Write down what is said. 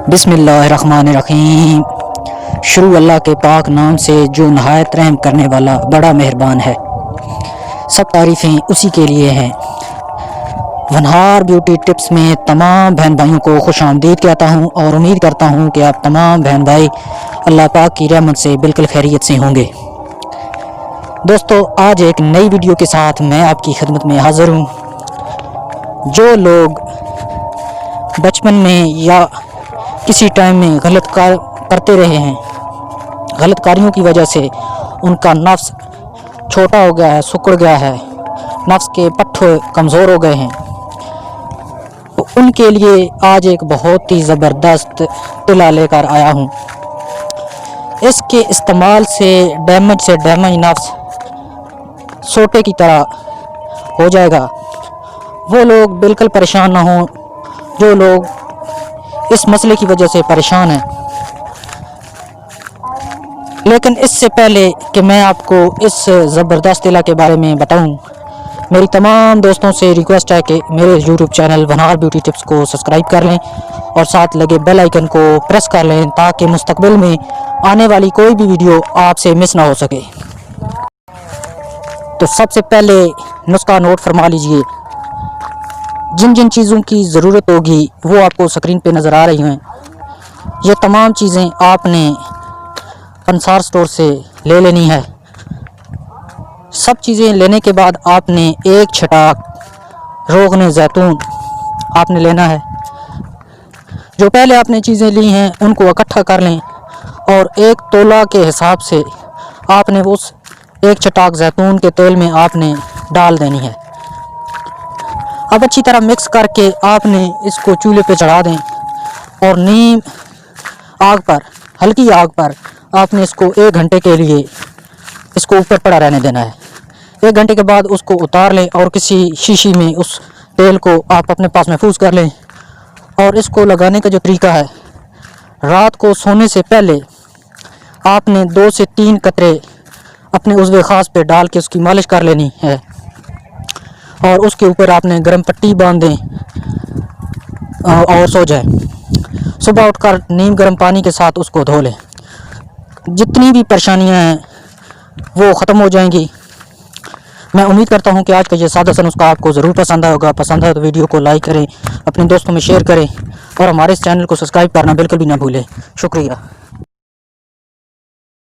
बिस्मिल्लाहिर्रहमानिर्रहीम। शुरू अल्लाह के पाक नाम से जो नहायत रहम करने वाला बड़ा मेहरबान है। सब तारीफ़ें उसी के लिए हैं। वनहार ब्यूटी टिप्स में तमाम बहन भाइयों को खुश आमदीद कहता हूँ और उम्मीद करता हूँ कि आप तमाम बहन भाई अल्लाह पाक की रहमत से बिल्कुल खैरियत से होंगे। दोस्तों, आज एक नई वीडियो के साथ मैं आपकी खिदमत में हाज़िर हूँ। जो लोग बचपन में या किसी टाइम में गलत कार करते रहे हैं, गलत कारियों की वजह से उनका नफ्स छोटा हो गया है, सिकुड़ गया है, नफ्स के पट्टे कमज़ोर हो गए हैं, तो उनके लिए आज एक बहुत ही ज़बरदस्त टिला लेकर आया हूँ। इसके इस्तेमाल से डैमेज नफ्स सोटे की तरह हो जाएगा। वो लोग बिल्कुल परेशान ना हों जो लोग इस मसले की वजह से परेशान हैं। लेकिन इससे पहले कि मैं आपको इस ज़बरदस्त इला के बारे में बताऊं, मेरी तमाम दोस्तों से रिक्वेस्ट है कि मेरे यूट्यूब चैनल वनहार ब्यूटी टिप्स को सब्सक्राइब कर लें और साथ लगे बेल आइकन को प्रेस कर लें ताकि मुस्तकबिल में आने वाली कोई भी वीडियो आपसे मिस ना हो सके। तो सबसे पहले नुस्खा नोट फरमा लीजिए। जिन जिन चीज़ों की ज़रूरत होगी वो आपको स्क्रीन पे नज़र आ रही हैं। ये तमाम चीज़ें आपने अंसार स्टोर से ले लेनी है। सब चीज़ें लेने के बाद आपने एक छटाक रोगन ज़ैतून आपने लेना है। जो पहले आपने चीज़ें ली हैं उनको इकट्ठा कर लें और एक तोला के हिसाब से आपने उस एक छटाक ज़ैतून के तेल में आपने डाल देनी है। अब अच्छी तरह मिक्स करके आपने इसको चूल्हे पे चढ़ा दें और नीम आग पर, हल्की आग पर आपने इसको 1 घंटे के लिए इसको ऊपर पड़ा रहने देना है। 1 घंटे के बाद उसको उतार लें और किसी शीशी में उस तेल को आप अपने पास महफूज कर लें। और इसको लगाने का जो तरीका है, रात को सोने से पहले आपने 2 से 3 कतरे अपने उज़्वे ख़ास पे डाल के उसकी मालिश कर लेनी है और उसके ऊपर आपने गर्म पट्टी बांध दें और सो जाए। सुबह उठकर नीम गर्म पानी के साथ उसको धो लें। जितनी भी परेशानियां हैं वो ख़त्म हो जाएंगी। मैं उम्मीद करता हूं कि आज का ये सादा सा नुस्खा आपको ज़रूर पसंद आया होगा। पसंद आए तो वीडियो को लाइक करें, अपने दोस्तों में शेयर करें और हमारे इस चैनल को सब्सक्राइब करना बिल्कुल भी ना भूलें। शुक्रिया।